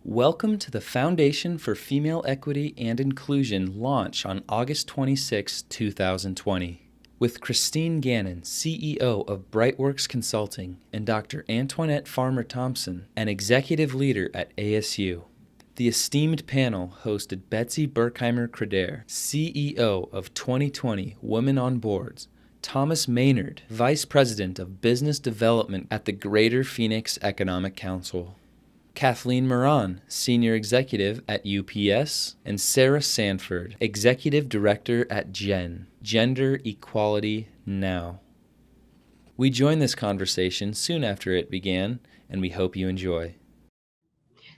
Welcome to the Foundation for Female Equity and Inclusion launch on August 26, 2020. With Christine Gannon, CEO of Brightworks Consulting, and Dr. Antoinette Farmer-Thompson, an executive leader at ASU. The esteemed panel hosted Betsy Berkheimer-Creder, CEO of 2020 Women on Boards, Thomas Maynard, Vice President of Business Development at the Greater Phoenix Economic Council, Kathleen Moran, Senior Executive at UPS, and Sarah Sanford, Executive Director at Gender Equality Now. We joined this conversation soon after it began, and we hope you enjoy.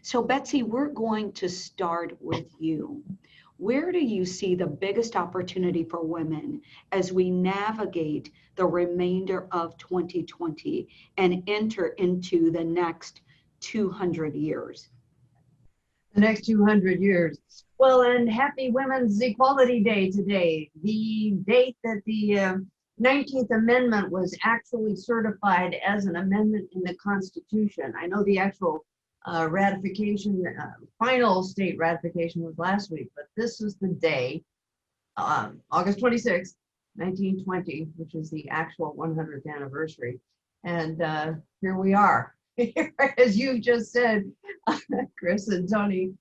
So Betsy, we're going to start with you. Where do you see the biggest opportunity for women as we navigate the remainder of 2020 and enter into the next 200 years? The next 200 years. Well, and happy Women's Equality Day today, the date that the 19th Amendment was actually certified as an amendment in the Constitution. I know the actual ratification, final state ratification was last week, but this is the day, August 26th, 1920, which is the actual 100th anniversary. And here we are. As you just said, Chris and Tony,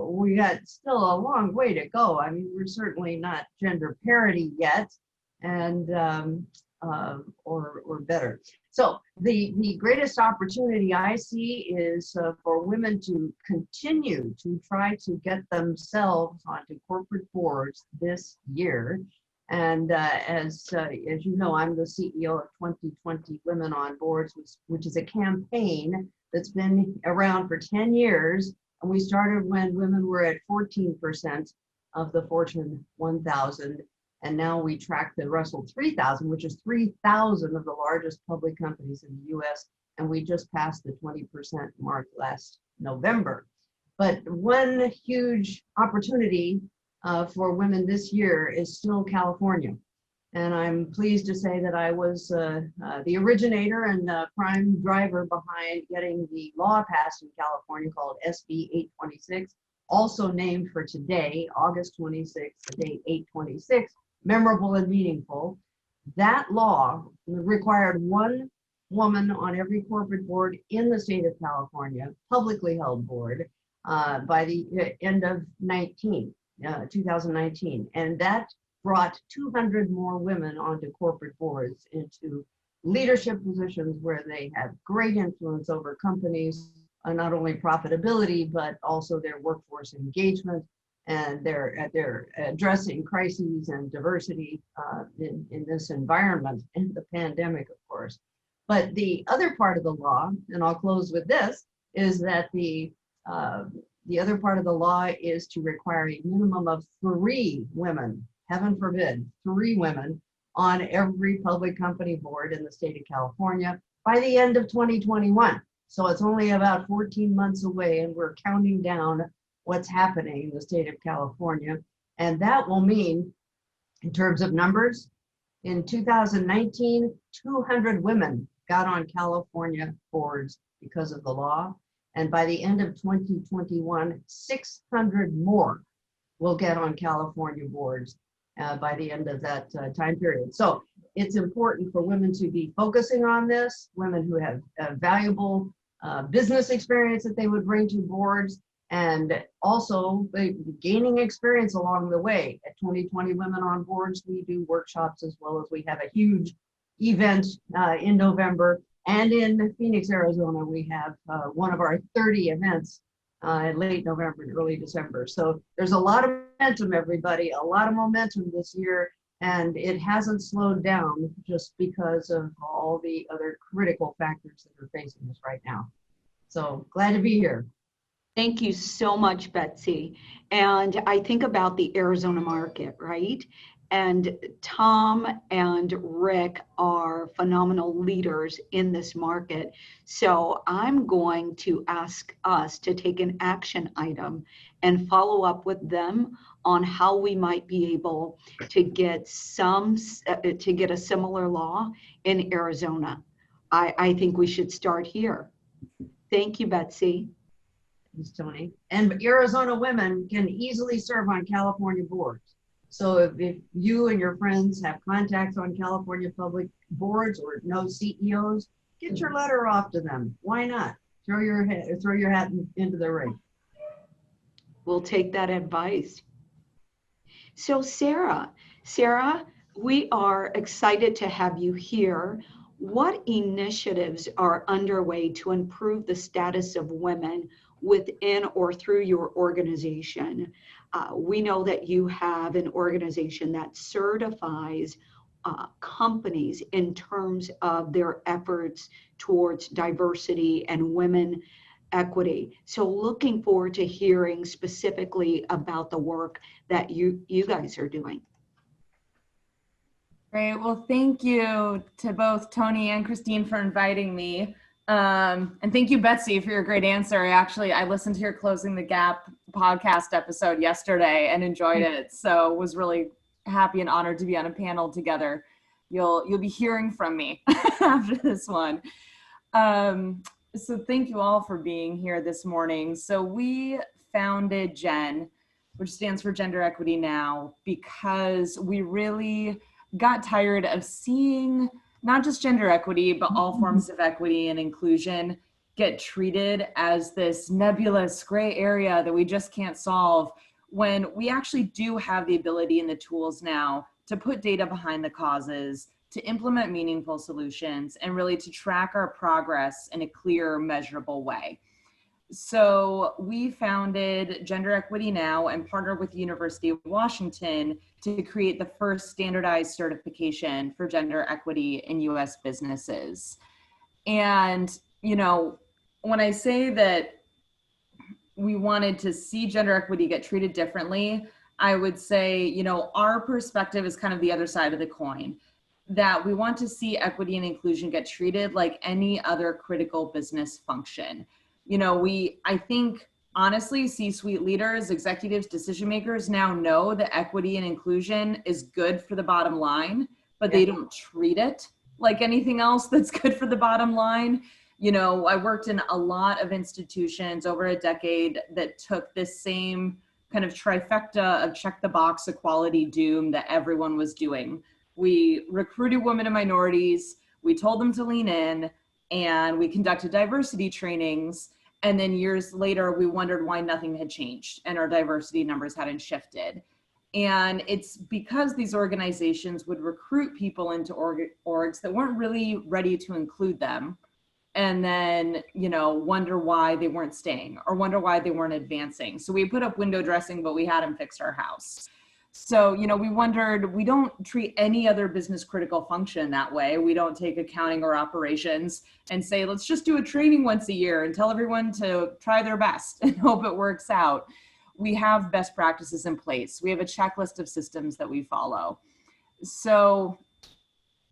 we got still a long way to go. I mean, we're certainly not gender parity yet, and or better. So the greatest opportunity I see is for women to continue to try to get themselves onto corporate boards this year. And as you know, I'm the CEO of 2020 Women on Boards, which is a campaign that's been around for 10 years. And we started when women were at 14% of the Fortune 1000. And now we track the Russell 3000, which is 3,000 of the largest public companies in the US. And we just passed the 20% mark last November. But one huge opportunity for women this year is still California. And I'm pleased to say that I was the originator and prime driver behind getting the law passed in California called SB 826, also named for today, August 26th, the day 826, memorable and meaningful. That law required one woman on every corporate board in the state of California, publicly held board, by the end of 2019, and that brought 200 more women onto corporate boards into leadership positions where they have great influence over companies, not only profitability, but also their workforce engagement, and they're addressing crises and diversity in this environment, and the pandemic, of course. But the other part of the law, and I'll close with this, is that the other part of the law is to require a minimum of 3 women, heaven forbid, 3 women on every public company board in the state of California by the end of 2021. So it's only about 14 months away, and we're counting down what's happening in the state of California. And that will mean, in terms of numbers, in 2019, 200 women got on California boards because of the law. And by the end of 2021, 600 more will get on California boards by the end of that time period. So it's important for women to be focusing on this, women who have valuable business experience that they would bring to boards, and also gaining experience along the way. At 2020 Women on Boards, we do workshops, as well as we have a huge event in November. And in Phoenix, Arizona, we have one of our 30 events in late November and early December. So there's a lot of momentum, everybody, a lot of momentum this year, and it hasn't slowed down just because of all the other critical factors that are facing us right now. So glad to be here. Thank you so much, Betsy. And I think about the Arizona market, right? And Tom and Rick are phenomenal leaders in this market. So I'm going to ask us to take an action item and follow up with them on how we might be able to get a similar law in Arizona. I think we should start here. Thank you, Betsy. Ms. Tony. And Arizona women can easily serve on California boards. So if you and your friends have contacts on California public boards or know CEOs, get your letter off to them. Why not? Throw your hat into the ring. We'll take that advice. So Sarah, we are excited to have you here. What initiatives are underway to improve the status of women within or through your organization? We know that you have an organization that certifies companies in terms of their efforts towards diversity and women equity. So looking forward to hearing specifically about the work that you guys are doing. Great. Well, thank you to both Tony and Christine for inviting me. And thank you, Betsy, for your great answer. I listened to your Closing the Gap podcast episode yesterday and enjoyed it. So was really happy and honored to be on a panel together. You'll be hearing from me after this one. So thank you all for being here this morning. So we founded GEN, which stands for Gender Equity Now, because we really got tired of seeing not just gender equity, but all forms of equity and inclusion get treated as this nebulous gray area that we just can't solve, when we actually do have the ability and the tools now to put data behind the causes, to implement meaningful solutions, and really to track our progress in a clear, measurable way. So we founded Gender Equity Now and partnered with the University of Washington to create the first standardized certification for gender equity in US businesses. And, when I say that we wanted to see gender equity get treated differently, I would say, our perspective is kind of the other side of the coin, that we want to see equity and inclusion get treated like any other critical business function. I think, honestly, C-suite leaders, executives, decision makers now know that equity and inclusion is good for the bottom line, but they don't treat it like anything else that's good for the bottom line. I worked in a lot of institutions over a decade that took this same kind of trifecta of check the box equality doom that everyone was doing. We recruited women and minorities, we told them to lean in, and we conducted diversity trainings. And then years later, we wondered why nothing had changed and our diversity numbers hadn't shifted. And it's because these organizations would recruit people into orgs that weren't really ready to include them, and then, wonder why they weren't staying or wonder why they weren't advancing. So we put up window dressing, but we hadn't fixed our house. So, we wondered, we don't treat any other business critical function that way. We don't take accounting or operations and say, let's just do a training once a year and tell everyone to try their best and hope it works out. We have best practices in place. We have a checklist of systems that we follow. So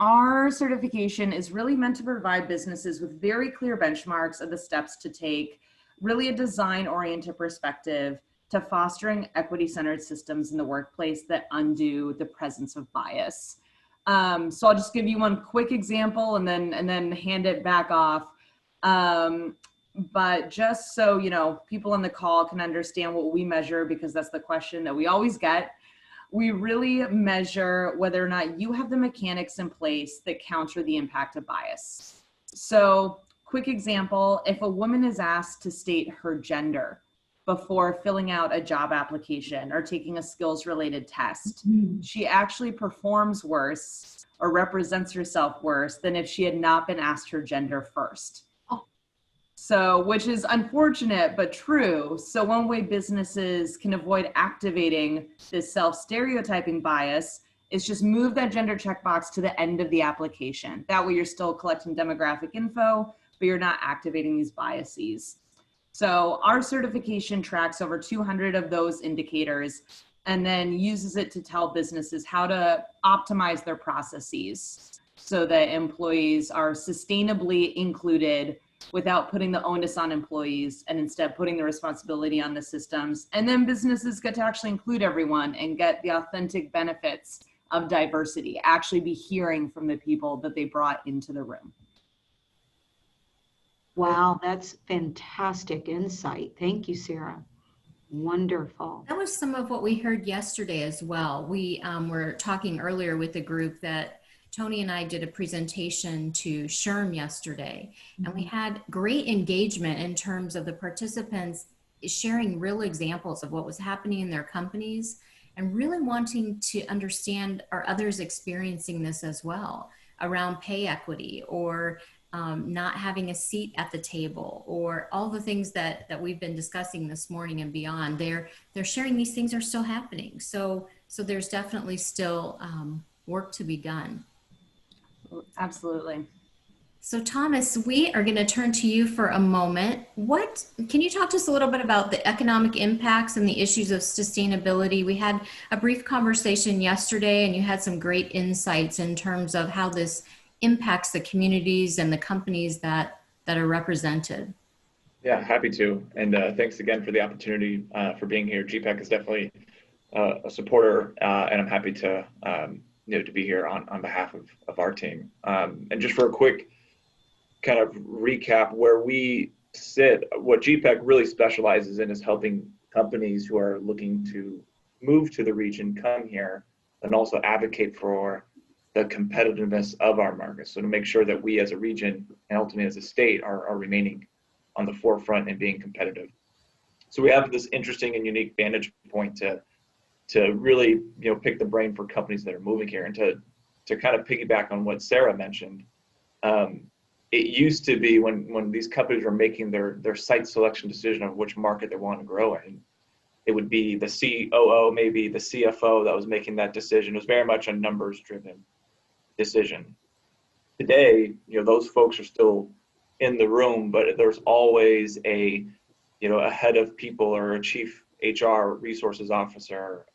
our certification is really meant to provide businesses with very clear benchmarks of the steps to take, really a design-oriented perspective to fostering equity-centered systems in the workplace that undo the presence of bias. So I'll just give you one quick example and then hand it back off. But just so people on the call can understand what we measure, because that's the question that we always get. We really measure whether or not you have the mechanics in place that counter the impact of bias. So, quick example, if a woman is asked to state her gender before filling out a job application or taking a skills-related test, she actually performs worse or represents herself worse than if she had not been asked her gender first. So, which is unfortunate, but true. So one way businesses can avoid activating this self-stereotyping bias is just move that gender checkbox to the end of the application. That way you're still collecting demographic info, but you're not activating these biases. So our certification tracks over 200 of those indicators and then uses it to tell businesses how to optimize their processes so that employees are sustainably included without putting the onus on employees and instead putting the responsibility on the systems. And then businesses get to actually include everyone and get the authentic benefits of diversity, actually be hearing from the people that they brought into the room. Wow, that's fantastic insight. Thank you, Sarah. Wonderful. That was some of what we heard yesterday as well. We were talking earlier with the group that Tony and I did a presentation to SHRM yesterday, and we had great engagement in terms of the participants sharing real examples of what was happening in their companies and really wanting to understand, are others experiencing this as well around pay equity or not having a seat at the table, or all the things that we've been discussing this morning and beyond. They're sharing these things are still happening. So there's definitely still work to be done. Absolutely. So Thomas, we are going to turn to you for a moment. Can you talk to us a little bit about the economic impacts and the issues of sustainability? We had a brief conversation yesterday, and you had some great insights in terms of how this impacts the communities and the companies that are represented. Yeah, happy to. And thanks again for the opportunity for being here. GPEC is definitely a supporter, and I'm happy to to be here on behalf of our team. And just for a quick kind of recap where we sit, what GPEC really specializes in is helping companies who are looking to move to the region come here and also advocate for the competitiveness of our market. So to make sure that we as a region and ultimately as a state are remaining on the forefront and being competitive. So we have this interesting and unique vantage point to really pick the brain for companies that are moving here, and to kind of piggyback on what Sarah mentioned. It used to be when these companies were making their site selection decision of which market they want to grow in, it would be the COO, maybe the CFO that was making that decision. It was very much a numbers driven decision. Today, those folks are still in the room, but there's always a head of people or a chief HR resources officer,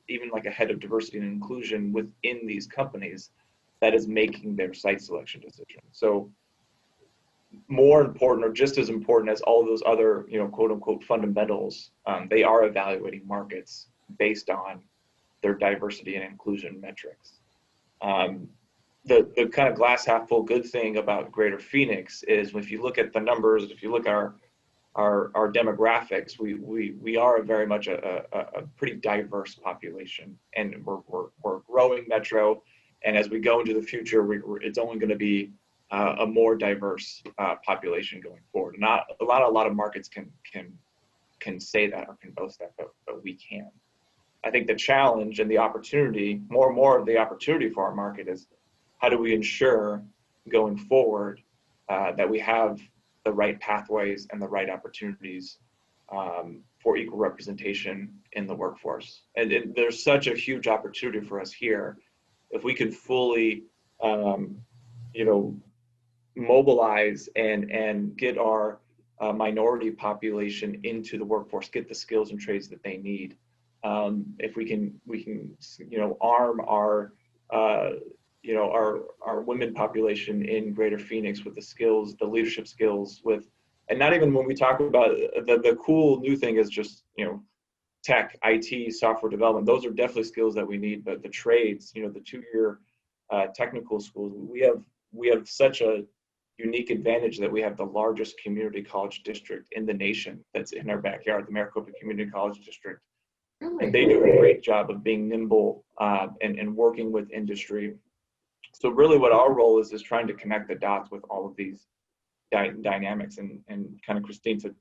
even like a head of diversity and inclusion within these companies that is making their site selection decision. So more important, or just as important as all of those other, quote unquote fundamentals, they are evaluating markets based on their diversity and inclusion metrics. The kind of glass half full good thing about Greater Phoenix is if you look at the numbers, if you look at our demographics, we are very much a pretty diverse population, and we're a growing metro. And as we go into the future, it's only going to be a more diverse population going forward. Not a lot of markets can say that or can boast that, but we can. I think the challenge and the opportunity, more of the opportunity for our market is how do we ensure going forward that we have the right pathways and the right opportunities for equal representation in the workforce. And there's such a huge opportunity for us here if we could fully mobilize and get our minority population into the workforce, get the skills and trades that they need. If we can arm our women population in Greater Phoenix with the skills, the leadership skills, and not even when we talk about the cool new thing is just tech, IT, software development. Those are definitely skills that we need, but the trades, the 2-year technical schools, we have such a unique advantage that we have the largest community college district in the nation that's in our backyard, the Maricopa Community College District. Really? And they do a great job of being nimble and working with industry. So really what our role is trying to connect the dots with all of these dynamics, and kind of Christine, to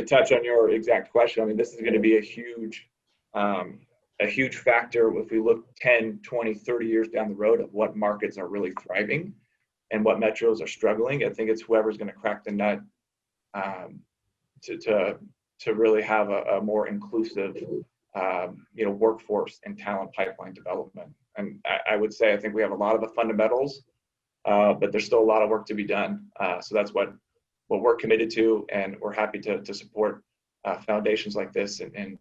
touch on your exact question. I mean, this is going to be a huge factor if we look 10, 20, 30 years down the road of what markets are really thriving and what metros are struggling. I think it's whoever's going to crack the nut to really have a more inclusive workforce and talent pipeline development. And I would say I think we have a lot of the fundamentals, but there's still a lot of work to be done. So that's what we're committed to, and we're happy to support foundations like this and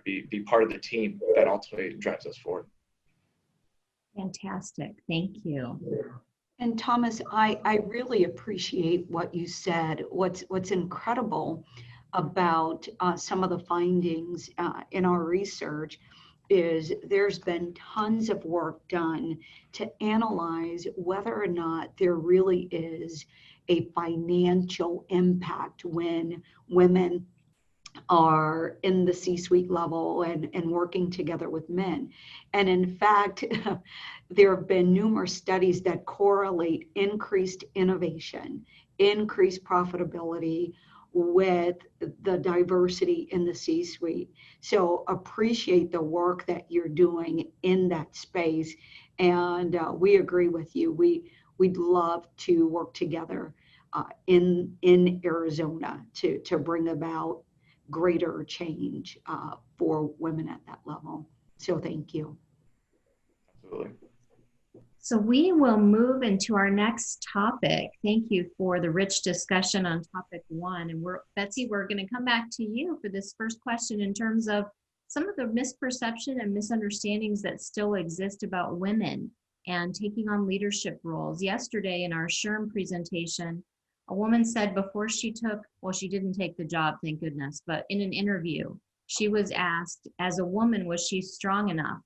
be part of the team that ultimately drives us forward. Fantastic. Thank you. And Thomas, I really appreciate what you said. What's incredible about some of the findings in our research is there's been tons of work done to analyze whether or not there really is a financial impact when women are in the C-suite level and working together with men. And in fact, there have been numerous studies that correlate increased innovation, increased profitability with the diversity in the C-suite. So appreciate the work that you're doing in that space. And we agree with you. We'd love to work together in Arizona to bring about greater change for women at that level. So thank you. Absolutely. So we will move into our next topic. Thank you for the rich discussion on topic one. And Betsy, we're going to come back to you for this first question in terms of some of the misperception and misunderstandings that still exist about women and taking on leadership roles. Yesterday in our SHRM presentation, a woman said before she didn't take the job, thank goodness, but in an interview, she was asked, as a woman, was she strong enough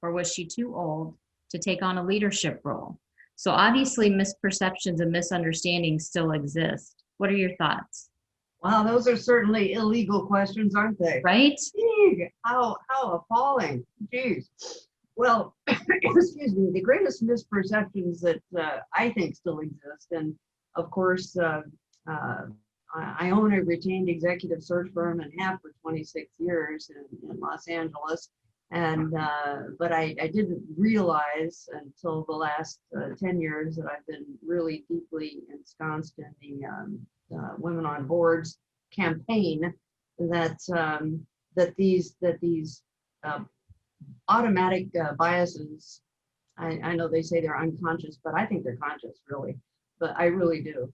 or was she too old to take on a leadership role? So obviously misperceptions and misunderstandings still exist. What are your thoughts? Wow, those are certainly illegal questions, aren't they? Right? Gee, how appalling. Geez. Well, excuse me, the greatest misperceptions that I think still exist, and of course, I own a retained executive search firm and have for 26 years in Los Angeles. And but I didn't realize until the last 10 years that I've been really deeply ensconced in the Women on Boards campaign that these automatic biases. I know they say they're unconscious, but I think they're conscious, really. But I really do.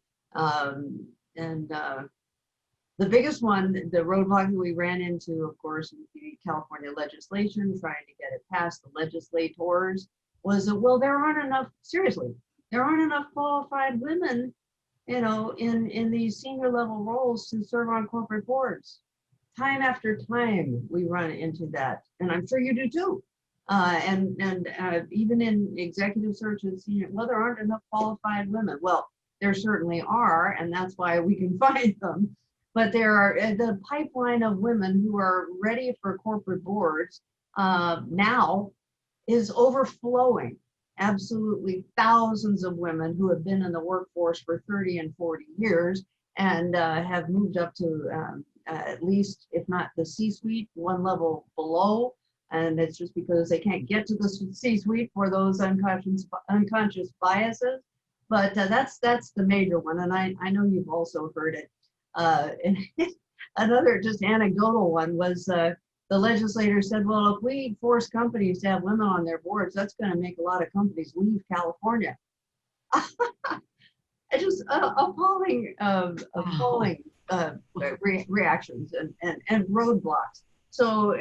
The biggest one, the roadblock that we ran into, of course, with the California legislation, trying to get it past the legislators, was that, well, there aren't enough qualified women, in these senior level roles to serve on corporate boards. Time after time, we run into that, and I'm sure you do too. Even in executive searches, well, there aren't enough qualified women. Well, there certainly are, and that's why we can find them. But there are the pipeline of women who are ready for corporate boards now is overflowing. Absolutely thousands of women who have been in the workforce for 30 and 40 years and have moved up to at least, if not the C-suite, one level below. And it's just because they can't get to the C-suite for those unconscious biases. But that's the major one. And I know you've also heard it. And another just anecdotal one was the legislator said, well, if we force companies to have women on their boards, that's going to make a lot of companies leave California. Just appalling reactions and roadblocks. So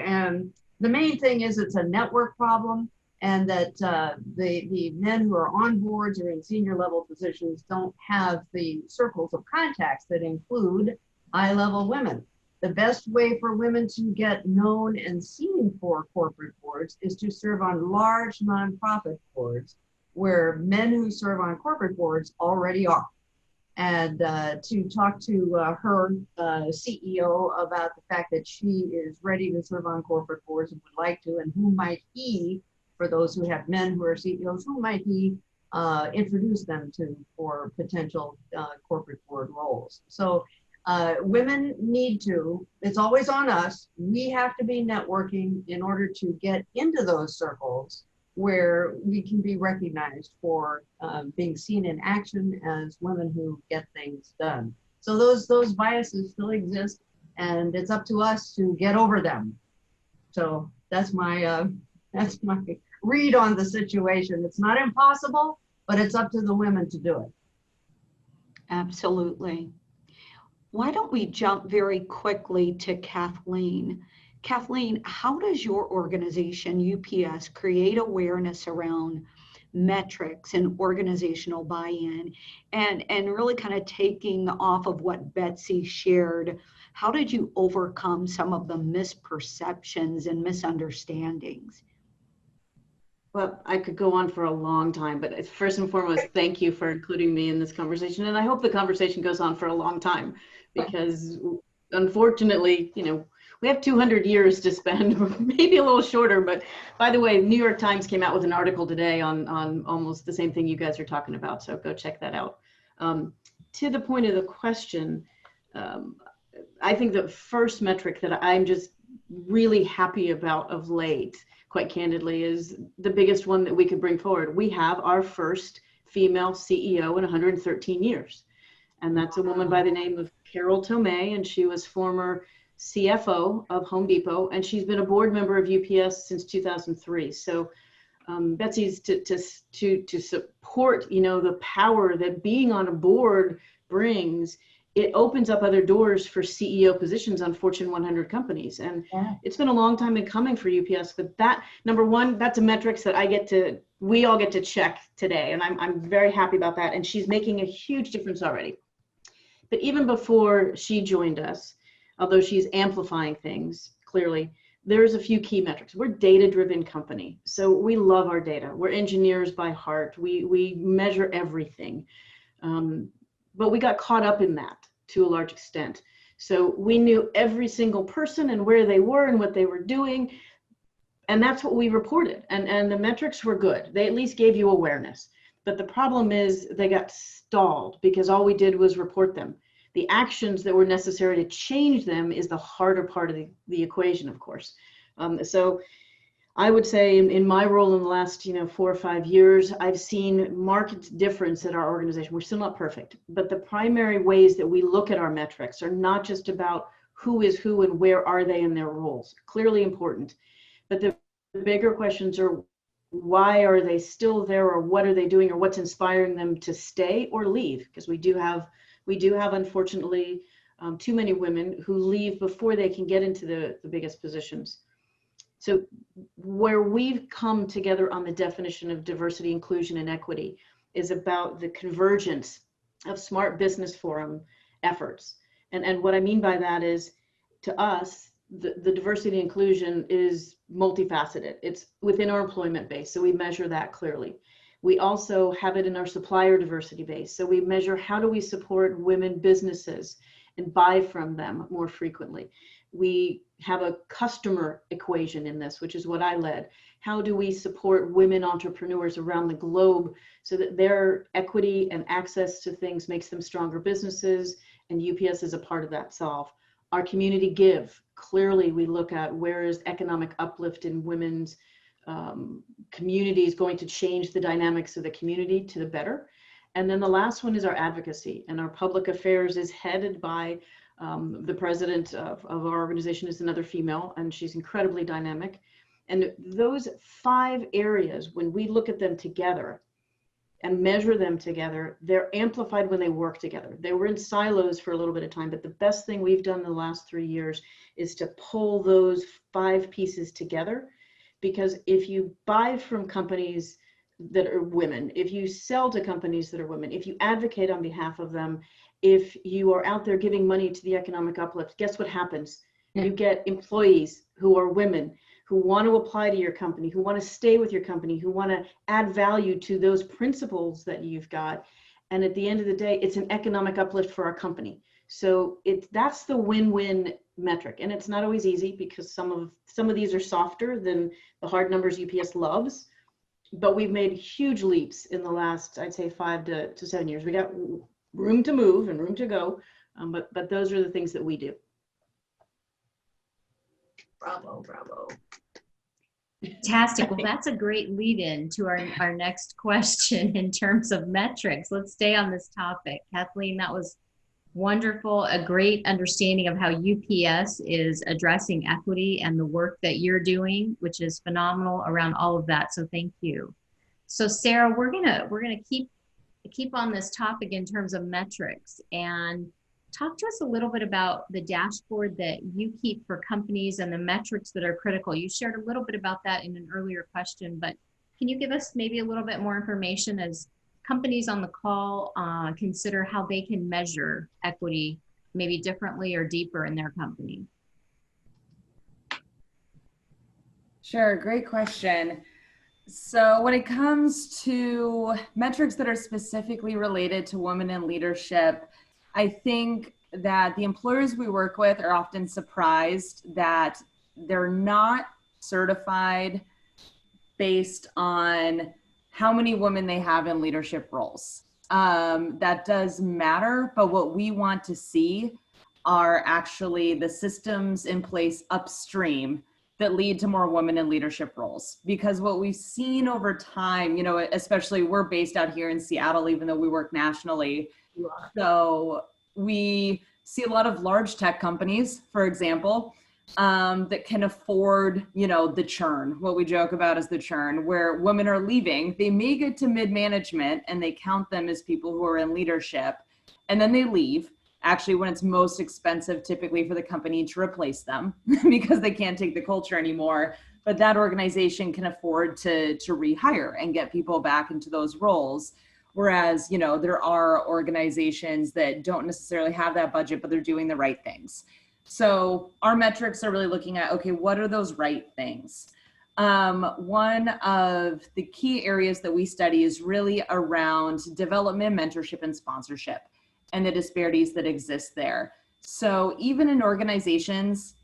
the main thing is it's a network problem, and that the men who are on boards or in senior level positions don't have the circles of contacts that include high level women. The best way for women to get known and seen for corporate boards is to serve on large nonprofit boards where men who serve on corporate boards already are. And to talk to her CEO about the fact that she is ready to serve on corporate boards and would like to, and who might he, for those who have men who are CEOs, who might he introduce them to for potential corporate board roles. So women need to, it's always on us, we have to be networking in order to get into those circles where we can be recognized for being seen in action as women who get things done. So those biases still exist, and it's up to us to get over them. So that's my read on the situation. It's not impossible, but it's up to the women to do it. Absolutely. Why don't we jump very quickly to Kathleen? Kathleen, how does your organization, UPS, create awareness around metrics and organizational buy-in? And really kind of taking off of what Betsy shared, how did you overcome some of the misperceptions and misunderstandings? Well, I could go on for a long time, but first and foremost, thank you for including me in this conversation. And I hope the conversation goes on for a long time because unfortunately, we have 200 years to spend, maybe a little shorter. But by the way, New York Times came out with an article today on almost the same thing you guys are talking about. So go check that out. To the point of the question, I think the first metric that I'm just really happy about of late, quite candidly, is the biggest one that we could bring forward. We have our first female CEO in 113 years. And that's a woman by the name of Carol Tomei, and she was former CFO of Home Depot, and she's been a board member of UPS since 2003. So Betsy's to support, the power that being on a board brings. It opens up other doors for CEO positions on Fortune 100 companies. And it's been a long time in coming for UPS, but that, number one, that's a metrics that we all get to check today. And I'm very happy about that. And she's making a huge difference already. But even before she joined us, although she's amplifying things, clearly, there's a few key metrics. We're a data-driven company. So we love our data. We're engineers by heart. We measure everything. But we got caught up in that to a large extent. So we knew every single person and where they were and what they were doing. And that's what we reported. And the metrics were good. They at least gave you awareness. But the problem is they got stalled because all we did was report them. The actions that were necessary to change them is the harder part of the equation, of course. So I would say in my role in the last 4 or 5 years, I've seen marked difference in our organization. We're still not perfect, but the primary ways that we look at our metrics are not just about who is who and where are they in their roles. Clearly important, but the bigger questions are why are they still there, or what are they doing, or what's inspiring them to stay or leave? Because we do have unfortunately too many women who leave before they can get into the biggest positions. So where we've come together on the definition of diversity, inclusion, and equity is about the convergence of Smart Business Forum efforts. And what I mean by that is, to us, the diversity and inclusion is multifaceted. It's within our employment base, so we measure that clearly. We also have it in our supplier diversity base. So we measure how do we support women businesses and buy from them more frequently. We have a customer equation in this, which is what I led. How do we support women entrepreneurs around the globe so that their equity and access to things makes them stronger businesses? And UPS is a part of that solve. Our community give. Clearly, we look at where is economic uplift in women's communities going to change the dynamics of the community to the better. And then the last one is our advocacy, and our public affairs is headed by the president of our organization is another female, and she's incredibly dynamic. And those 5 areas, when we look at them together and measure them together, they're amplified when they work together. They were in silos for a little bit of time, but the best thing we've done in the last 3 years is to pull those 5 pieces together. Because if you buy from companies that are women, if you sell to companies that are women, if you advocate on behalf of them, if you are out there giving money to the economic uplift, guess what happens? You get employees who are women, who want to apply to your company, who want to stay with your company, who want to add value to those principles that you've got. And at the end of the day, it's an economic uplift for our company. So that's the win-win metric. And it's not always easy because some of these are softer than the hard numbers UPS loves. But we've made huge leaps in the last, I'd say, 5 to 7 years. We got room to move and room to go, but those are the things that we do. Bravo, bravo. Fantastic. Well, that's a great lead in to our next question in terms of metrics. Let's stay on this topic. Kathleen, that was wonderful. A great understanding of how UPS is addressing equity and the work that you're doing, which is phenomenal around all of that. So thank you. So Sarah, we're gonna keep on this topic in terms of metrics, and talk to us a little bit about the dashboard that you keep for companies and the metrics that are critical. You shared a little bit about that in an earlier question, but can you give us maybe a little bit more information as companies on the call consider how they can measure equity maybe differently or deeper in their company? Sure, great question. So when it comes to metrics that are specifically related to women in leadership, I think that the employers we work with are often surprised that they're not certified based on how many women they have in leadership roles. That does matter, but what we want to see are actually the systems in place upstream that lead to more women in leadership roles. Because what we've seen over time, especially we're based out here in Seattle, even though we work nationally. So we see a lot of large tech companies, for example, that can afford, the churn. What we joke about is the churn, where women are leaving. They may get to mid-management and they count them as people who are in leadership, and then they leave. Actually, when it's most expensive, typically for the company to replace them because they can't take the culture anymore. But that organization can afford to rehire and get people back into those roles. Whereas, there are organizations that don't necessarily have that budget, but they're doing the right things. So our metrics are really looking at, okay, what are those right things? One of the key areas that we study is really around development, mentorship, and sponsorship, and the disparities that exist there. So even in organizations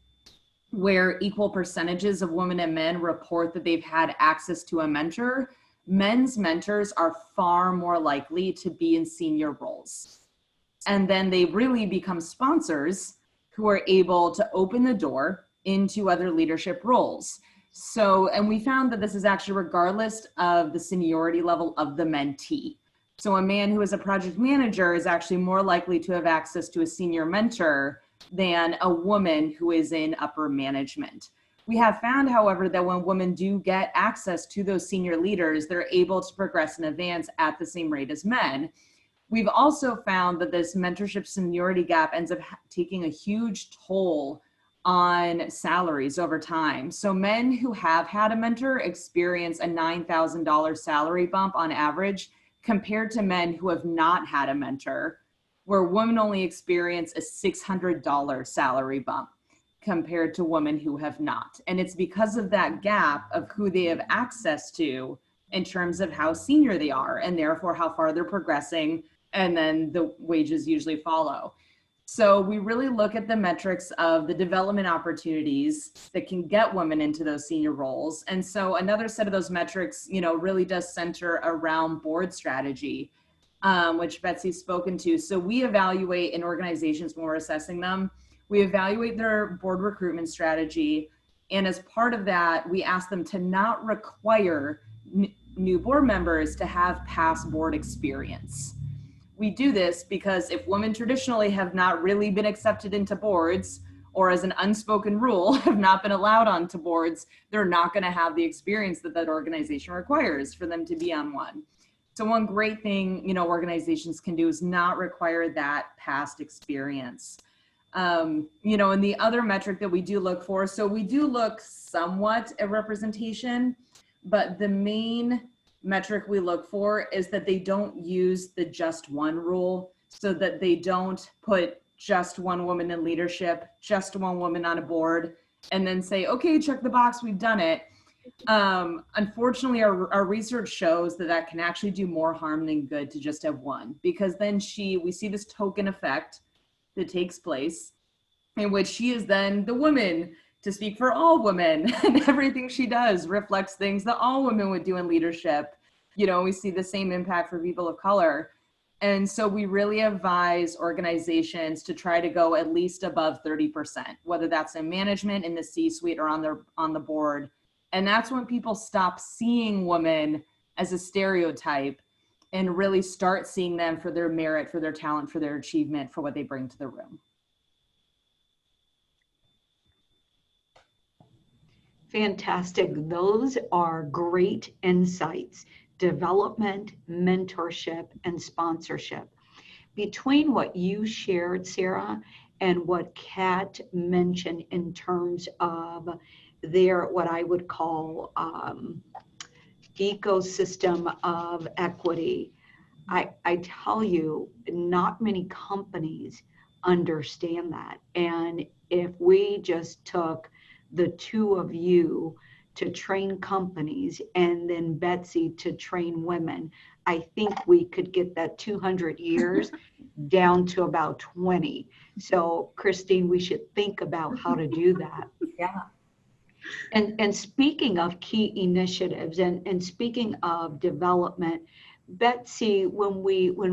where equal percentages of women and men report that they've had access to a mentor, men's mentors are far more likely to be in senior roles. And then they really become sponsors who are able to open the door into other leadership roles. So, and we found that this is actually regardless of the seniority level of the mentee. So a man who is a project manager is actually more likely to have access to a senior mentor than a woman who is in upper management. We have found, however, that when women do get access to those senior leaders, they're able to progress and advance at the same rate as men. We've also found that this mentorship seniority gap ends up taking a huge toll on salaries over time. So men who have had a mentor experience a $9,000 salary bump on average, compared to men who have not had a mentor, where women only experience a $600 salary bump compared to women who have not. And it's because of that gap of who they have access to in terms of how senior they are, and therefore how far they're progressing, and then the wages usually follow. So we really look at the metrics of the development opportunities that can get women into those senior roles. And so another set of those metrics, really does center around board strategy, which Betsy's spoken to. So we evaluate in organizations when we're assessing them, we evaluate their board recruitment strategy. And as part of that, we ask them to not require new board members to have past board experience. We do this because if women traditionally have not really been accepted into boards, or as an unspoken rule have not been allowed onto boards, they're not going to have the experience that that organization requires for them to be on one. So one great thing, organizations can do is not require that past experience. And the other metric that we do look for, so we do look somewhat at representation, but the main metric we look for is that they don't use the just one rule, so that they don't put just one woman in leadership, just one woman on a board, and then say, okay, check the box, we've done it. Unfortunately, our research shows that can actually do more harm than good to just have one, because then we see this token effect that takes place in which she is then the woman to speak for all women, and everything she does reflects things that all women would do in leadership. We see the same impact for people of color. And so we really advise organizations to try to go at least above 30%, whether that's in management, in the C-suite, or on the board. And that's when people stop seeing women as a stereotype and really start seeing them for their merit, for their talent, for their achievement, for what they bring to the room. Fantastic. Those are great insights. Development, mentorship, and sponsorship. Between what you shared, Sarah, and what Kat mentioned in terms of their, what I would call ecosystem of equity, I tell you, not many companies understand that. And if we just took the two of you to train companies and then Betsy to train women, I think we could get that 200 years down to about 20. So Christine, we should think about how to do that. Yeah. And speaking of key initiatives and speaking of development, Betsy, when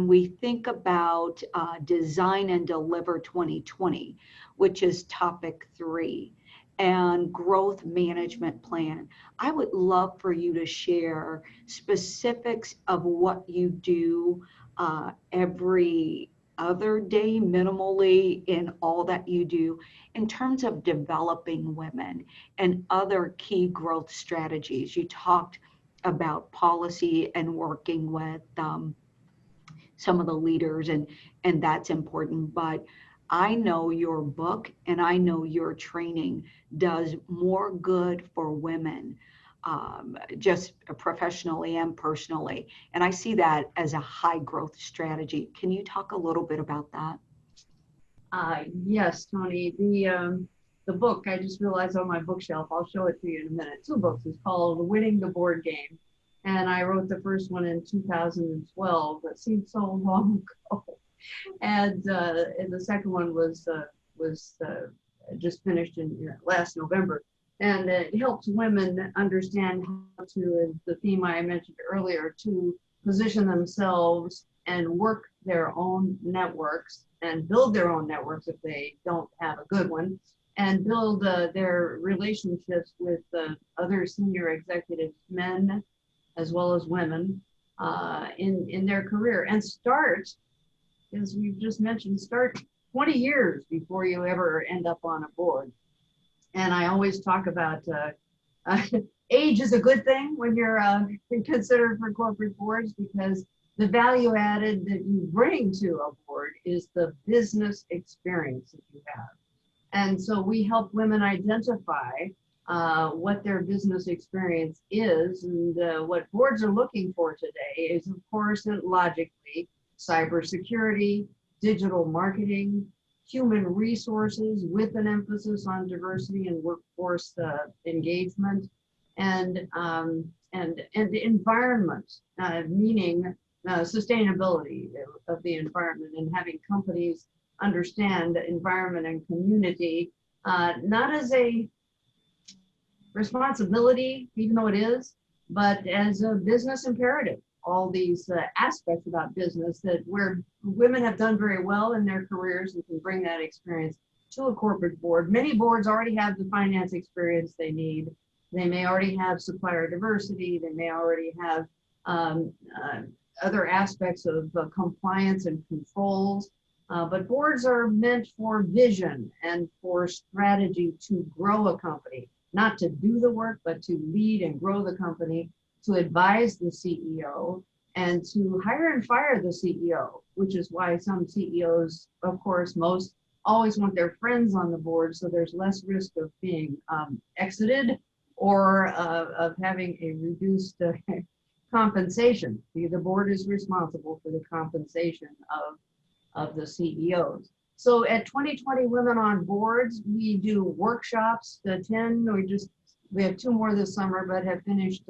we think about design and deliver 2020, which is topic 3, and growth management plan, I would love for you to share specifics of what you do every other day, minimally, in all that you do in terms of developing women and other key growth strategies. You talked about policy and working with some of the leaders, and that's important. But I know your book and I know your training does more good for women, just professionally and personally. And I see that as a high growth strategy. Can you talk a little bit about that? Yes, Tony. The book, I just realized on my bookshelf, I'll show it to you in a minute. 2 books. It's called Winning the Board Game. And I wrote the first one in 2012. That seemed so long ago. And the second one was just finished in last November. And it helps women understand how to, the theme I mentioned earlier, to position themselves and work their own networks and build their own networks if they don't have a good one, and build their relationships with other senior executives, men as well as women, in their career, and start, as we've just mentioned, start 20 years before you ever end up on a board. And I always talk about age is a good thing when you're considered for corporate boards, because the value added that you bring to a board is the business experience that you have. And so we help women identify what their business experience is, and what boards are looking for today is, of course, logically, cybersecurity, digital marketing, human resources with an emphasis on diversity and workforce engagement, and environment, meaning sustainability of the environment, and having companies understand environment and community, not as a responsibility, even though it is, but as a business imperative. All these aspects about business that where women have done very well in their careers and can bring that experience to a corporate board. Many boards already have the finance experience they need. They may already have supplier diversity. They may already have other aspects of compliance and controls. But boards are meant for vision and for strategy to grow a company, not to do the work, but to lead and grow the company, to advise the CEO, and to hire and fire the CEO, which is why some CEOs, of course, most always want their friends on the board, so there's less risk of being exited or of having a reduced compensation. The board is responsible for the compensation of the CEOs. So at 2020 Women on Boards, we do workshops, 10, we have 2 more this summer, but have finished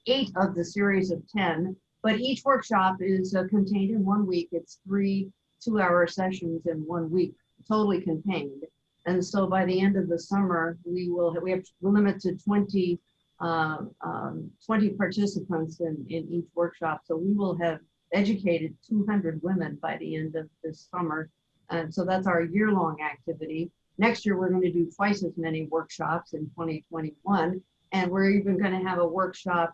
8 of the series of 10, but each workshop is contained in 1 week. It's 3 2-hour sessions in 1 week, totally contained. And so by the end of the summer, we have limited 20 participants in each workshop. So we will have educated 200 women by the end of this summer. And so that's our year-long activity. Next year, we're going to do twice as many workshops in 2021. And we're even going to have a workshop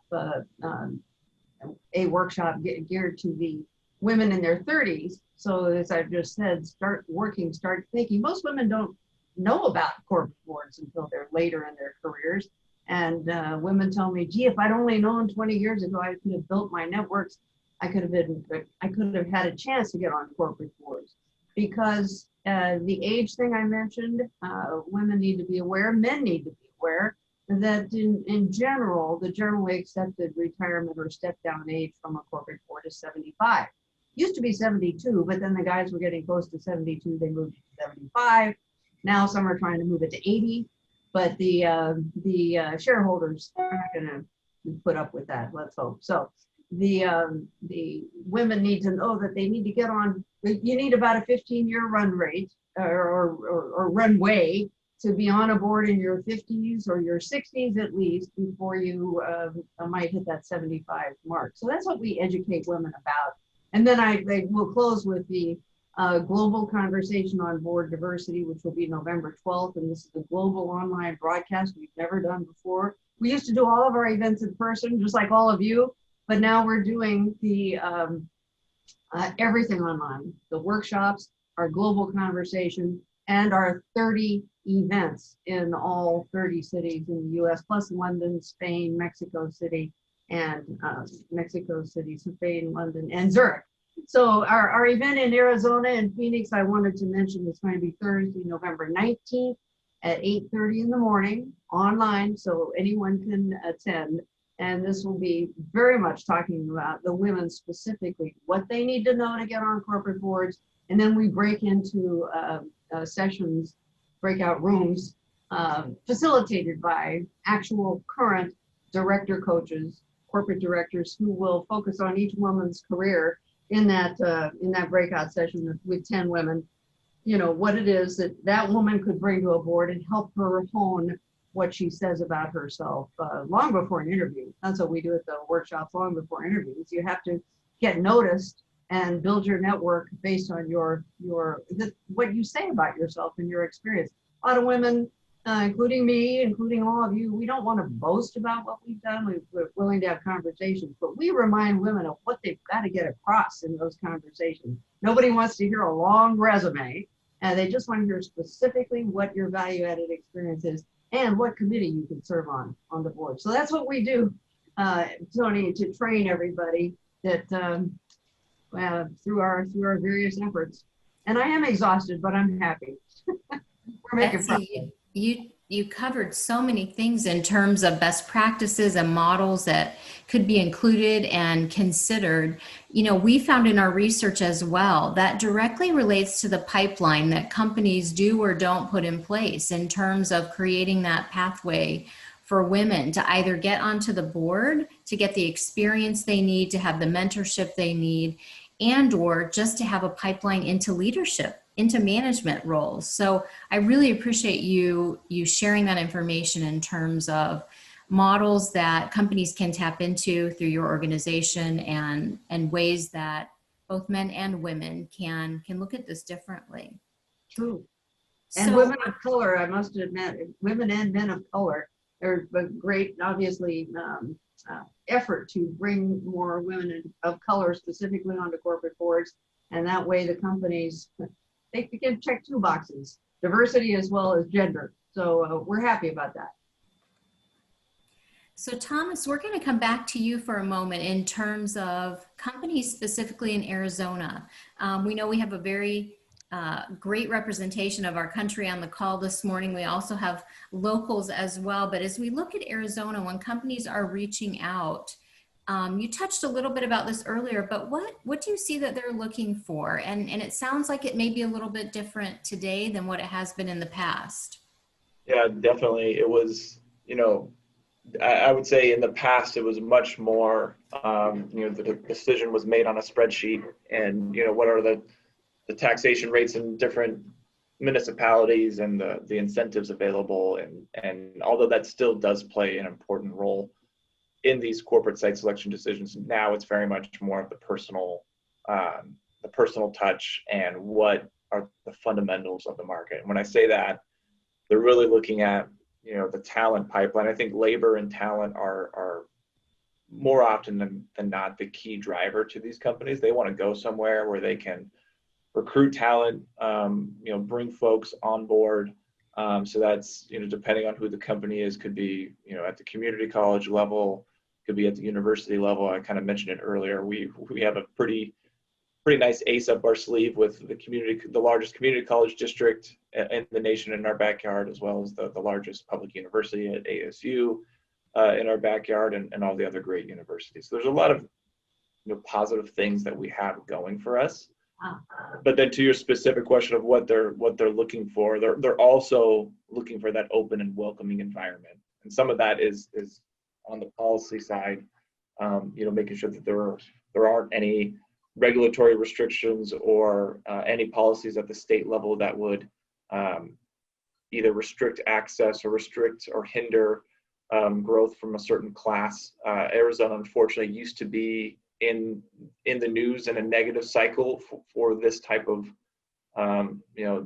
geared to the women in their 30s. So as I've just said, start working, start thinking. Most women don't know about corporate boards until they're later in their careers. And women tell me, gee, if I'd only known 20 years ago, I could have built my networks. I could have had a chance to get on corporate boards. Because the age thing I mentioned, women need to be aware, men need to be aware that in general, the generally accepted retirement or step down age from a corporate board is 75. Used to be 72, but then the guys were getting close to 72, they moved to 75. Now some are trying to move it to 80. but the shareholders are not going to put up with that. Let's hope. So the women need to know that they need to get on. You need about a 15-year run rate or runway to be on a board in your 50s or your 60s at least before you might hit that 75 mark. So that's what we educate women about. And then I will close with the global conversation on board diversity, which will be November 12th. And this is a global online broadcast we've never done before. We used to do all of our events in person, just like all of you, but now we're doing the everything online, the workshops, our global conversation, and our 30 events in all 30 cities in the US, plus London, Spain, Mexico City, Spain, London, and Zurich. So our event in Arizona and Phoenix, I wanted to mention, is going to be Thursday, November 19th at 8:30 in the morning online, so anyone can attend. And this will be very much talking about the women specifically, what they need to know to get on corporate boards. And then we break into sessions, breakout rooms, facilitated by actual current director coaches, corporate directors, who will focus on each woman's career in that breakout session with 10 women. You know, what it is that woman could bring to a board and help her hone what she says about herself long before an interview. That's what we do at the workshops, long before interviews. You have to get noticed and build your network based on what you say about yourself and your experience. A lot of women, including me, including all of you, we don't want to boast about what we've done. We're willing to have conversations, but we remind women of what they've got to get across in those conversations. Nobody wants to hear a long resume, and they just want to hear specifically what your value-added experience is and what committee you can serve on the board. So that's what we do, Tony, to train everybody that through our various efforts. And I am exhausted, but I'm happy. We're making progress. You covered so many things in terms of best practices and models that could be included and considered. You know, we found in our research as well that directly relates to the pipeline that companies do or don't put in place in terms of creating that pathway for women to either get onto the board, to get the experience they need, to have the mentorship they need, and or just to have a pipeline into leadership, into management roles. So I really appreciate you sharing that information in terms of models that companies can tap into through your organization and ways that both men and women can look at this differently. True. And women of color, I must admit, women and men of color, there's a great, obviously, effort to bring more women of color specifically onto corporate boards. And that way the companies, they can check two boxes, diversity as well as gender. So we're happy about that. So Thomas, we're going to come back to you for a moment in terms of companies specifically in Arizona. We know we have a very great representation of our country on the call this morning. We also have locals as well. But as we look at Arizona, when companies are reaching out, you touched a little bit about this earlier, but what do you see that they're looking for? And it sounds like it may be a little bit different today than what it has been in the past. Yeah, definitely. It was, I would say in the past, it was much more, the decision was made on a spreadsheet and, what are the taxation rates in different municipalities and the incentives available. And although that still does play an important role in these corporate site selection decisions, now it's very much more of the personal touch and what are the fundamentals of the market. And when I say that, they're really looking at, the talent pipeline. I think labor and talent are more often than not the key driver to these companies. They want to go somewhere where they can recruit talent, bring folks on board. So that's, depending on who the company is, could be, at the community college level, could be at the university level. I kind of mentioned it earlier. We have a pretty nice ace up our sleeve with the largest community college district in the nation in our backyard, as well as the largest public university at ASU in our backyard, and all the other great universities. So there's a lot of positive things that we have going for us. But then to your specific question of what they're looking for, they're also looking for that open and welcoming environment. And some of that is on the policy side, making sure that there aren't any regulatory restrictions or any policies at the state level that would either restrict access or restrict or hinder growth from a certain class. Arizona, unfortunately, used to be in the news in a negative cycle for this type of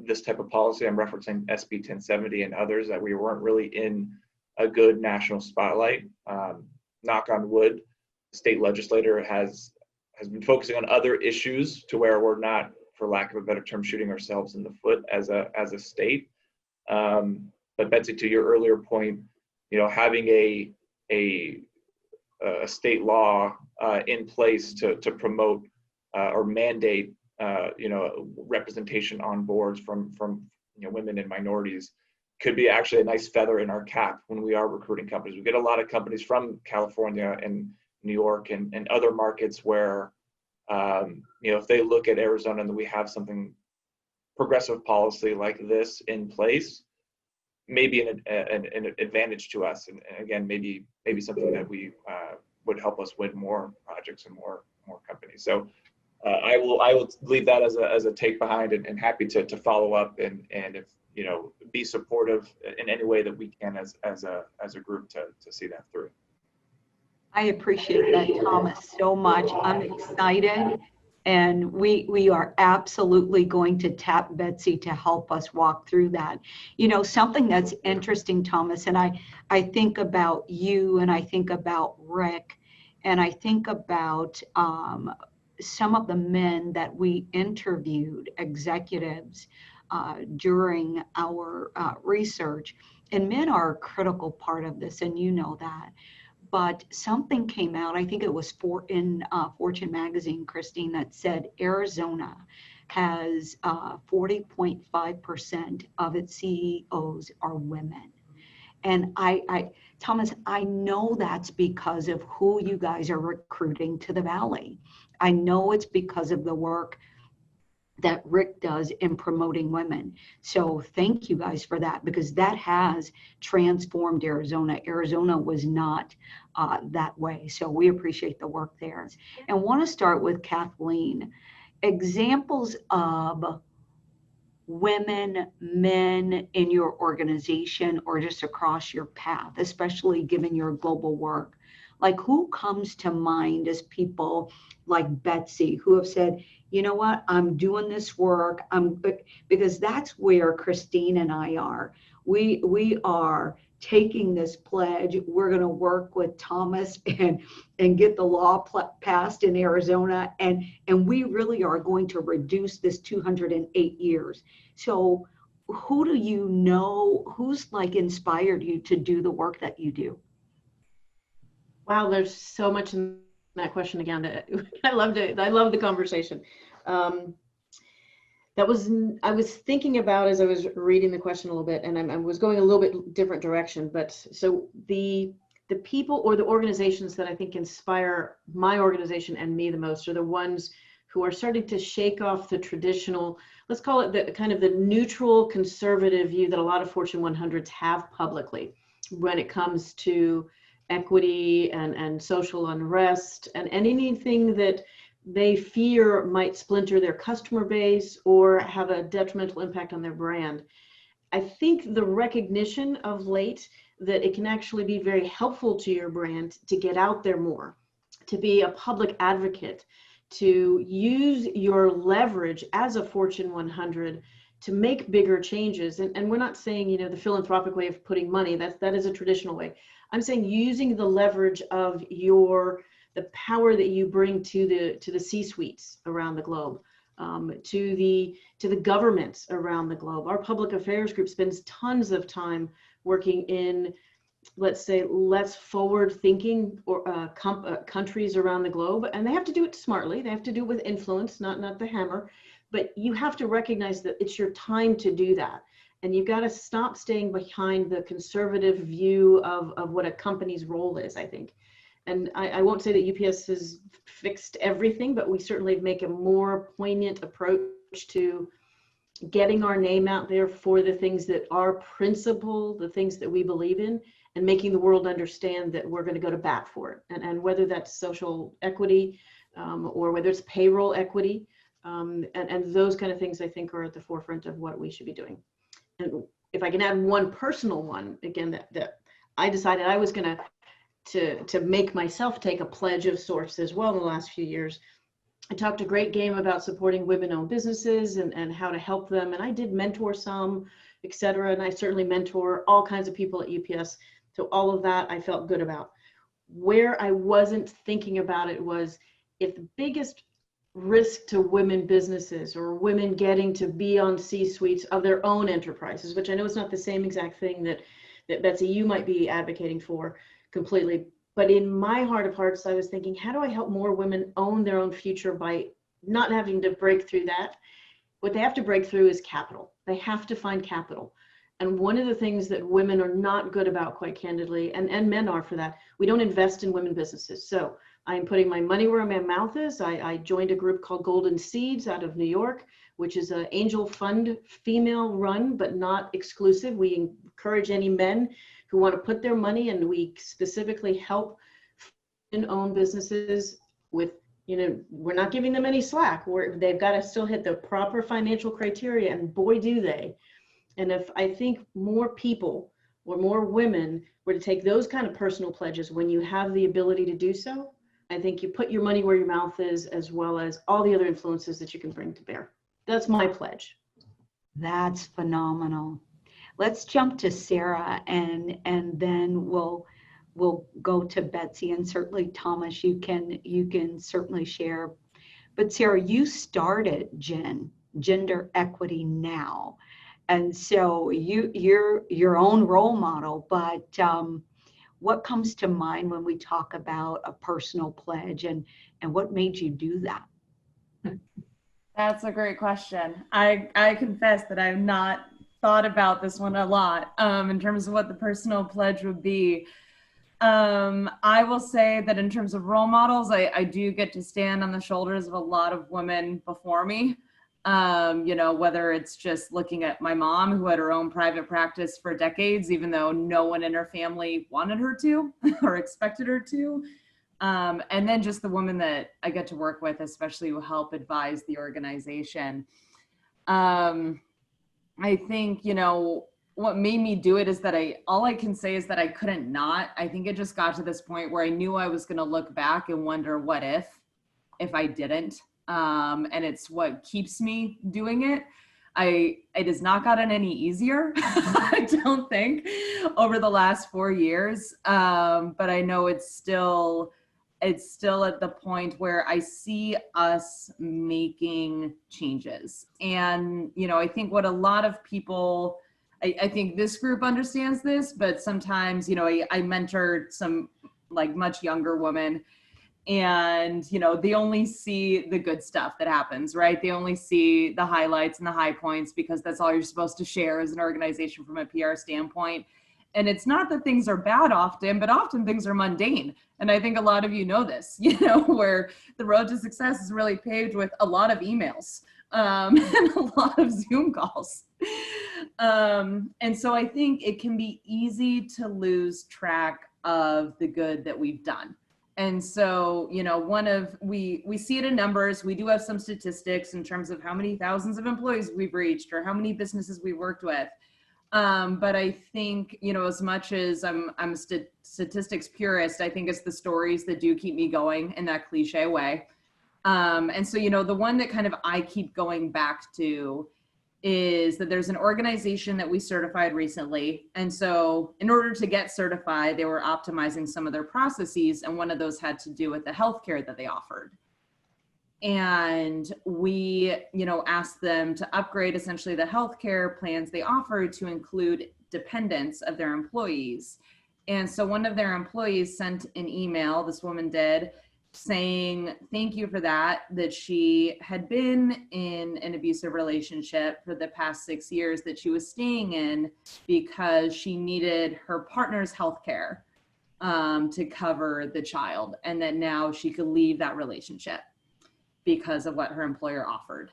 this type of policy. I'm referencing SB 1070 and others, that we weren't really in a good national spotlight. Knock on wood, the state legislator has been focusing on other issues to where we're not, for lack of a better term, shooting ourselves in the foot as a state. But Betsy, to your earlier point, having a state law in place to promote or mandate representation on boards from women and minorities could be actually a nice feather in our cap when we are recruiting companies. We get a lot of companies from California and New York and other markets where if they look at Arizona and we have something progressive policy like this in place, maybe an advantage to us, and again, maybe something that we would help us win more projects and more companies. So I will leave that as a take behind, and happy to follow up and if be supportive in any way that we can as a group to see that through. I appreciate that, Thomas, so much. I'm excited, and we are absolutely going to tap Betsy to help us walk through that. Something that's interesting, Thomas, and I think about you, and I think about Rick, and I think about some of the men that we interviewed, executives, during our research. And men are a critical part of this, and you know that. But something came out, I think it was in Fortune magazine, Christine, that said Arizona has 40.5% of its CEOs are women. And Thomas, I know that's because of who you guys are recruiting to the Valley. I know it's because of the work that Rick does in promoting women. So thank you guys for that, because that has transformed Arizona. Arizona was not that way. So we appreciate the work there. And want to start with Kathleen. Examples of women, men in your organization or just across your path, especially given your global work. Like, who comes to mind as people like Betsy who have said, you know what, I'm doing this work, because that's where Christine and I are. We are taking this pledge. We're going to work with Thomas and get the law passed in Arizona, and we really are going to reduce this 208 years. So who do you know, who's like inspired you to do the work that you do? Wow, there's so much in that question again. I loved it. I love the conversation. I was thinking about, as I was reading the question a little bit, and I was going a little bit different direction, but so the people or the organizations that I think inspire my organization and me the most are the ones who are starting to shake off the traditional, let's call it the kind of the neutral conservative view that a lot of Fortune 100s have publicly when it comes to equity and social unrest and anything that they fear might splinter their customer base or have a detrimental impact on their brand. I think the recognition of late that it can actually be very helpful to your brand to get out there more, to be a public advocate, to use your leverage as a Fortune 100 to make bigger changes. And we're not saying, the philanthropic way of putting money, that is a traditional way. I'm saying using the leverage of the power that you bring to the C-suites around the globe, to the governments around the globe. Our public affairs group spends tons of time working in, let's say, less forward-thinking countries around the globe, and they have to do it smartly. They have to do it with influence, not the hammer. But you have to recognize that it's your time to do that. And you've got to stop staying behind the conservative view of what a company's role is, I think. and I won't say that UPS has fixed everything, but we certainly make a more poignant approach to getting our name out there for the things that are principle, the things that we believe in, and making the world understand that we're going to go to bat for it. And whether that's social equity or whether it's payroll equity, and those kind of things, I think, are at the forefront of what we should be doing. And if I can add one personal one, again, that I decided I was going to make myself take a pledge of sorts as well in the last few years. I talked a great game about supporting women-owned businesses and how to help them. And I did mentor some, et cetera. And I certainly mentor all kinds of people at UPS. So all of that I felt good about. Where I wasn't thinking about it was if the biggest risk to women businesses or women getting to be on C-suites of their own enterprises, which I know is not the same exact thing that Betsy, you might be advocating for completely. But in my heart of hearts, I was thinking, how do I help more women own their own future by not having to break through that? What they have to break through is capital. They have to find capital. And one of the things that women are not good about, quite candidly, and men are for that, we don't invest in women businesses. So I'm putting my money where my mouth is. I joined a group called Golden Seeds out of New York, which is an angel fund, female run, but not exclusive. We encourage any men who want to put their money, and we specifically help own businesses with, we're not giving them any slack. They've got to still hit the proper financial criteria, and boy, do they. And if I think more people or more women were to take those kind of personal pledges when you have the ability to do so, I think you put your money where your mouth is, as well as all the other influences that you can bring to bear. That's my pledge. That's phenomenal. Let's jump to Sarah, and then we'll go to Betsy, and certainly Thomas, you can certainly share. But Sarah, you started Gender Equity Now, and so you're your own role model. But what comes to mind when we talk about a personal pledge, and what made you do that? That's a great question. I confess that I've not thought about this one a lot in terms of what the personal pledge would be. I will say that in terms of role models, I do get to stand on the shoulders of a lot of women before me. Whether it's just looking at my mom, who had her own private practice for decades, even though no one in her family wanted her to or expected her to. And then just the women that I get to work with, especially who help advise the organization. I think, what made me do it is that all I can say is that I couldn't not. I think it just got to this point where I knew I was going to look back and wonder what if I didn't. And it's what keeps me doing it. It has not gotten any easier, I don't think, over the last 4 years. But I know it's still at the point where I see us making changes. And, I think what a lot of people, I think this group understands this, but sometimes, I mentor some much younger women, and, they only see the good stuff that happens, right? They only see the highlights and the high points because that's all you're supposed to share as an organization from a PR standpoint. And it's not that things are bad often, but often things are mundane. And I think a lot of you know this, where the road to success is really paved with a lot of emails and a lot of Zoom calls. And so I think it can be easy to lose track of the good that we've done. And so, we see it in numbers. We do have some statistics in terms of how many thousands of employees we've reached or how many businesses we worked with. But I think, as much as I'm a statistics purist, I think it's the stories that do keep me going in that cliche way. And so, the one that kind of I keep going back to is that there's an organization that we certified recently. And so in order to get certified, they were optimizing some of their processes. And one of those had to do with the healthcare that they offered. And we, asked them to upgrade essentially the healthcare plans they offered to include dependents of their employees. And so one of their employees sent an email, this woman did, saying thank you for that she had been in an abusive relationship for the past 6 years that she was staying in because she needed her partner's health care. to cover the child, and that now she could leave that relationship because of what her employer offered.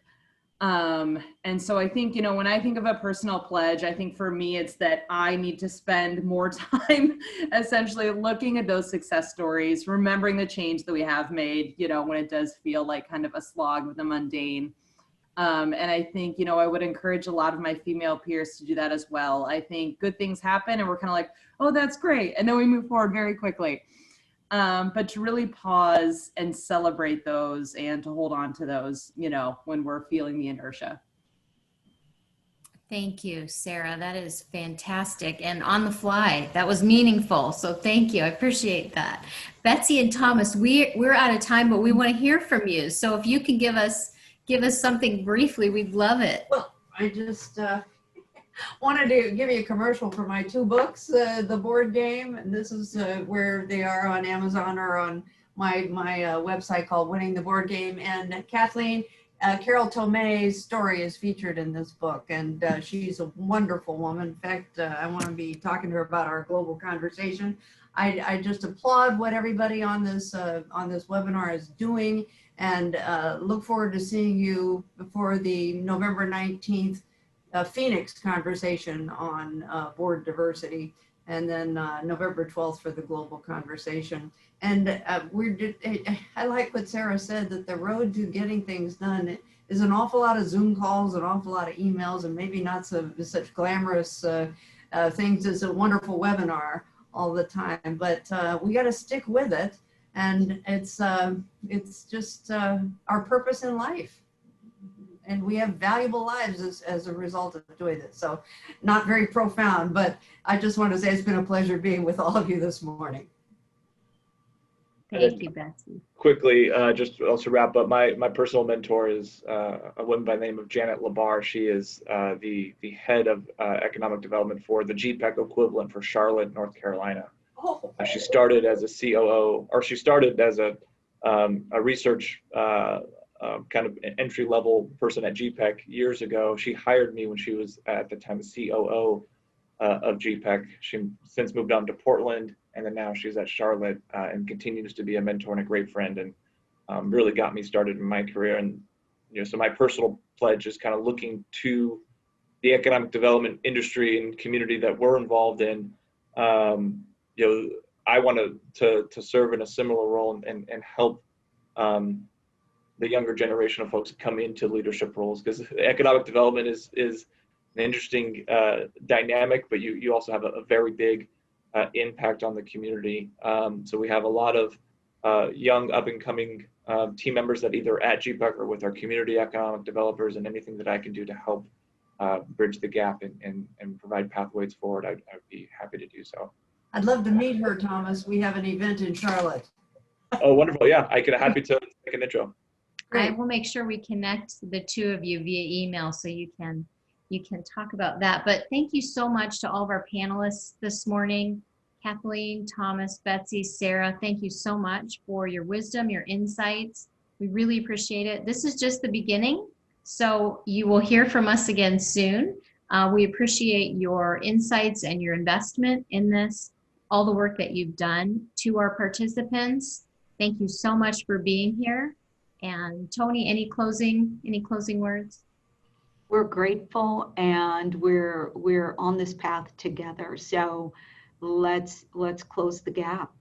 And so I think, when I think of a personal pledge, I think for me, it's that I need to spend more time essentially looking at those success stories, remembering the change that we have made, when it does feel like kind of a slog with the mundane. And I think, I would encourage a lot of my female peers to do that as well. I think good things happen and we're kind of like, oh, that's great. And then we move forward very quickly. But to really pause and celebrate those and to hold on to those, when we're feeling the inertia. Thank you, Sarah. That is fantastic. And on the fly, that was meaningful. So thank you. I appreciate that. Betsy and Thomas, we're out of time, but we want to hear from you. So if you can give us something briefly, we'd love it. Well, I just wanted to give you a commercial for my 2 books, The Board Game, and this is where they are on Amazon or on my website called Winning the Board Game. And Kathleen, Carol Tomei's story is featured in this book, and she's a wonderful woman. In fact, I want to be talking to her about our global conversation. I just applaud what everybody on this webinar is doing, and look forward to seeing you before the November 19th Phoenix conversation on board diversity, and then November 12th for the global conversation. And I like what Sarah said, that the road to getting things done is an awful lot of Zoom calls, an awful lot of emails, and maybe not such glamorous things as a wonderful webinar all the time. But we got to stick with it, and it's just our purpose in life. And we have valuable lives as a result of doing this. So not very profound, but I just want to say it's been a pleasure being with all of you this morning. Thank you, Betsy. Quickly, just also wrap up, my personal mentor is a woman by the name of Janet Labar. She is the head of economic development for the GPEC equivalent for Charlotte, North Carolina. Oh. She started as a COO, or she started as a research kind of entry-level person at GPEC years ago. She hired me when she was at the time the COO of GPEC. She since moved on to Portland, and then now she's at Charlotte and continues to be a mentor and a great friend, and really got me started in my career. And so my personal pledge is kind of looking to the economic development industry and community that we're involved in. I want to serve in a similar role and help the younger generation of folks come into leadership roles, because economic development is an interesting dynamic, but you also have a very big impact on the community. So we have a lot of young up and coming team members that either at GPEC or with our community economic developers, and anything that I can do to help bridge the gap and provide pathways forward, I'd be happy to do so. I'd love to meet her, Thomas. We have an event in Charlotte. Oh, wonderful. Yeah, I can happy to make an intro. I will make sure we connect the 2 of you via email so you can talk about that. But thank you so much to all of our panelists this morning. Kathleen, Thomas, Betsy, Sarah, thank you so much for your wisdom, your insights. We really appreciate it. This is just the beginning, so you will hear from us again soon. We appreciate your insights and your investment in this, all the work that you've done. To our participants, thank you so much for being here. And Tony, any closing words? We're grateful, and we're on this path together. So let's close the gap.